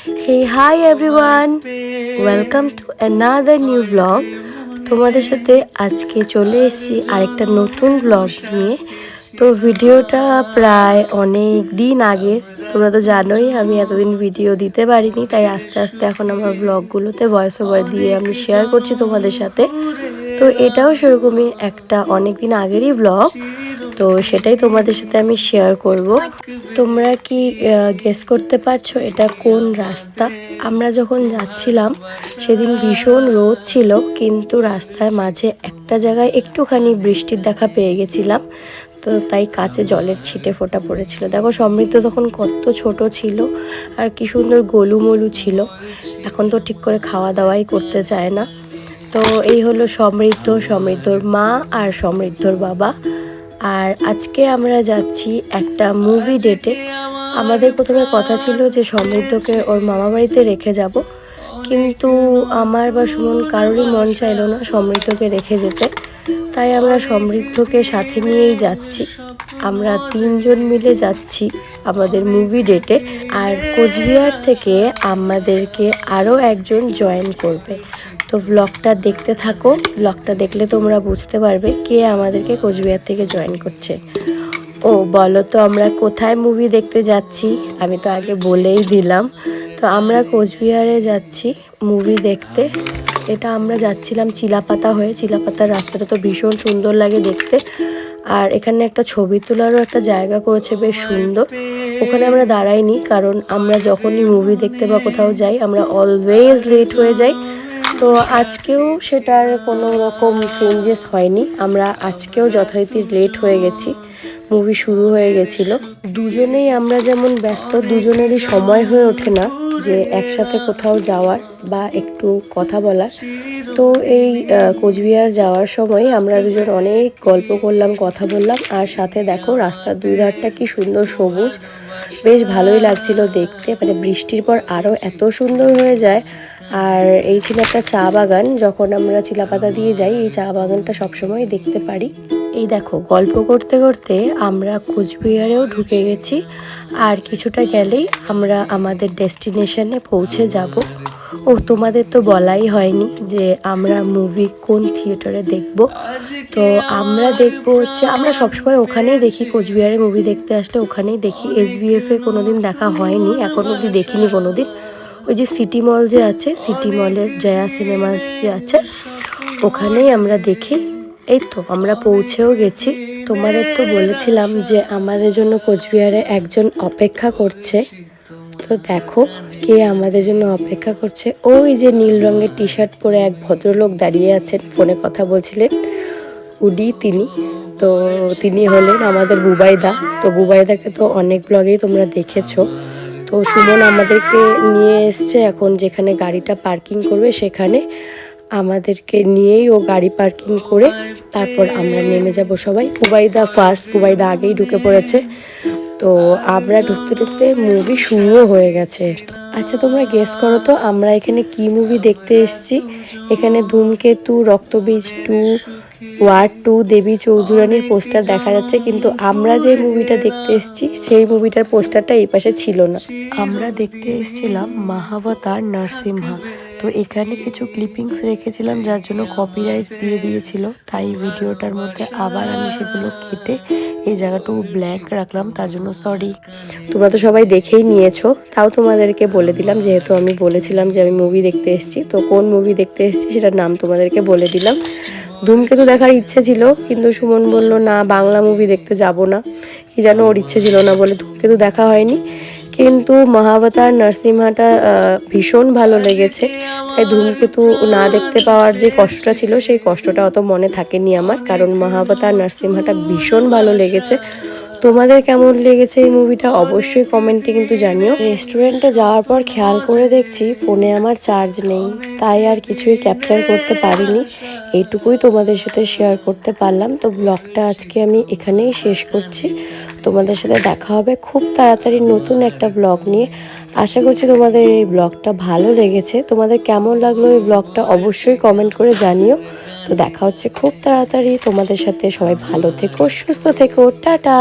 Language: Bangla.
Hey, hi everyone! Welcome to another new vlog. তোমাদের সাথে আজকে চলে এসেছি আরেকটা নতুন ব্লগ নিয়ে। তো ভিডিওটা প্রায় অনেক দিন আগে, তোমরা তো জানোই আমি এতদিন ভিডিও দিতে পারিনি, তাই আস্তে আস্তে এখন আমার ব্লগগুলোতে ভয়েস ওভার দিয়ে আমি শেয়ার করছি তোমাদের সাথে। তো এটাও সেরকমই একটা অনেক দিন আগেরই ব্লগ, তো সেটাই তোমাদের সাথে আমি শেয়ার করব। তোমরা কি গেস করতে পারছো এটা কোন রাস্তা? আমরা যখন যাচ্ছিলাম সেদিন ভীষণ রোদ ছিল, কিন্তু রাস্তার মাঝে একটা জায়গায় একটুখানি বৃষ্টির দেখা পেয়ে গেছিলাম, তো তাই কাছে জলের ছিটে ফোঁটা পড়েছিল। দেখো সমৃদ্ধ তখন কত ছোট ছিল আর কি সুন্দর গোলুমলু ছিল। এখন তো ঠিক করে খাওয়া দাওয়াই করতে চায় না। তো এই হলো সমৃদ্ধর মা আর সমৃদ্ধর বাবা। আর আজকে আমরা যাচ্ছি একটা মুভি ডেটে। আমাদের প্রথমে কথা ছিল যে সমৃদ্ধকে ওর মামা বাড়িতে রেখে যাব, কিন্তু আমার বা সুমন কারোরই মন চাইলো না সমৃদ্ধকে রেখে যেতে, তাই আমরা সমৃদ্ধকে সাথে নিয়েই যাচ্ছি। আমরা 3 জন মিলে যাচ্ছি আমাদের মুভি ডেটে। আর কোচবিহার থেকে আমাদেরকে আরও একজন জয়েন করবে। তো ব্লগটা দেখতে থাকো, ব্লগটা দেখলে তোমরা বুঝতে পারবে কে আমাদেরকে কোচবিহার থেকে জয়েন করছে। ও বলো তো আমরা কোথায় মুভি দেখতে যাচ্ছি? আমি তো আগে বলেই দিলাম। তো আমরা কোচবিহারে যাচ্ছি মুভি দেখতে। এটা আমরা যাচ্ছিলাম চিলাপাতা হয়ে। চিলাপাতার রাস্তাটা তো ভীষণ সুন্দর লাগে দেখতে, আর এখানে একটা ছবি তোলারও একটা জায়গা করেছে বেশ সুন্দর। ওখানে আমরা দাঁড়াইনি, কারণ আমরা যখনই মুভি দেখতে বা কোথাও যাই আমরা অলওয়েজ লেট হয়ে যাই। তো আজকেও সেটার কোনো রকম চেঞ্জেস হয়নি, আমরা আজকেও যথারীতি লেট হয়ে গেছি। মুভি শুরু হয়ে গেছিলো। দুজনেই আমরা যেমন ব্যস্ত, দুজনেরই সময় হয়ে ওঠে না যে একসাথে কোথাও যাওয়ার বা একটু কথা বলার। তো এই কোচবিহার যাওয়ার সময় আমরা দুজন অনেক গল্প করলাম, কথা বললাম, আর সাথে দেখো রাস্তার দুই ধারটা কি সুন্দর সবুজ, বেশ ভালোই লাগছিল দেখতে। মানে বৃষ্টির পর আরও এত সুন্দর হয়ে যায়। আর এই ছিল একটা চা বাগান, যখন আমরা চিলাপাতা দিয়ে যাই এই চা বাগানটা সবসময় দেখতে পারি। এই দেখো গল্প করতে করতে আমরা কোচবিহারেও ঢুকে গেছি, আর কিছুটা গেলেই আমরা আমাদের ডেস্টিনেশনে পৌঁছে যাব। ও তোমাদের তো বলাই হয়নি যে আমরা মুভি কোন থিয়েটারে দেখব। তো আমরা দেখব হচ্ছে, আমরা সবসময় ওখানেই দেখি, কোচবিহারে মুভি দেখতে আসলে ওখানেই দেখি। SBF-এ কোনোদিন দেখা হয়নি, এখন অবধি দেখিনি কোনোদিন। ওই যে সিটি মল যে আছে, সিটি মলের জয়া সিনেমাস যে আছে, ওখানেই আমরা দেখি। এই তো আমরা পৌঁছেও গেছি। তোমাদের তো বলেছিলাম যে আমাদের জন্য কোচবিহারে একজন অপেক্ষা করছে। তো দেখো কে আমাদের জন্য অপেক্ষা করছে। ওই যে নীল রঙের টি শার্ট পরে এক ভদ্রলোক দাঁড়িয়ে আছেন, ফোনে কথা বলছিলেন, উনি তিনি। তো তিনি হলেন আমাদের বুবাইদা। তো বুবাইদাকে তো অনেক ব্লগেই তোমরা দেখেছো। তো সুমন আমাদেরকে নিয়ে এসছে এখন যেখানে গাড়িটা পার্কিং করবে সেখানে। আমাদেরকে নিয়েই ও গাড়ি পার্কিং করে তারপর আমরা নেমে যাব সবাই। বুবাইদা ফার্স্ট, বুবাইদা আগেই ঢুকে পড়েছে। তো আমরা ঢুকতে ঢুকতে মুভি শুরুও হয়ে গেছে। আচ্ছা তোমরা গেস করো তো আমরা এখানে কি মুভি দেখতে এসেছি? এখানে ধূমকেতু, রক্তবীজ 2, ওয়ার 2, দেবী চৌধুরানীর পোস্টার দেখা যাচ্ছে, কিন্তু আমরা যে মুভিটা দেখতে এসেছি সেই মুভিটার পোস্টারটা এই পাশে ছিল না। আমরা দেখতে এসেছিলাম মহাবতার নরসিংহা। তো এখানে কিছু ক্লিপিংস রেখেছিলাম যার জন্য কপিরাইটস দিয়ে দিয়েছিল, তাই ভিডিওটার মধ্যে আবার আমি সেগুলো কেটে এই জায়গাটুকু ব্ল্যাঙ্ক রাখলাম, তার জন্য সরি। তোমরা তো সবাই দেখেই নিয়েছো, তাও তোমাদেরকে বলে দিলাম, যেহেতু আমি বলেছিলাম যে আমি মুভি দেখতে এসেছি, তো কোন মুভি দেখতে এসেছি সেটার নাম তোমাদেরকে বলে দিলাম। ধূমকেতু দেখার ইচ্ছে ছিল, কিন্তু সুমন বলল না বাংলা মুভি দেখতে যাব না, কি যেন ওর ইচ্ছে ছিল না বলে ধূমকেতু দেখা হয়নি। কিন্তু মহাবতার নরসিংহাটা ভীষণ ভালো লেগেছে, তাই ধূমকেতু না দেখতে পাওয়ার যে কষ্টটা ছিল সেই কষ্টটা অত মনে থাকেনি আমার, কারণ মহাবতার নরসিংহাটা ভীষণ ভালো লেগেছে। তোমাদের কেমন লেগেছে এই মুভিটা অবশ্যই কমেন্টে কিন্তু জানিও। রেস্টুরেন্টে যাওয়ার পর খেয়াল করে দেখছি ফোনে আমার চার্জ নেই, তাই আর কিছুই ক্যাপচার করতে পারিনি। এইটুকুই তোমাদের সাথে শেয়ার করতে পারলাম। তো ব্লগটা আজকে আমি এখানেই শেষ করছি। তোমাদের সাথে দেখা হবে খুব তাড়াতাড়ি নতুন একটা ব্লগ নিয়ে। আশা করছি তোমাদের এই ব্লগটা ভালো লেগেছে। তোমাদের কেমন লাগলো এই ব্লগটা অবশ্যই কমেন্ট করে জানিও। তো দেখা হচ্ছে খুব তাড়াতাড়ি তোমাদের সাথে। সবাই ভালো থেকো, সুস্থ থেকো, টাটা।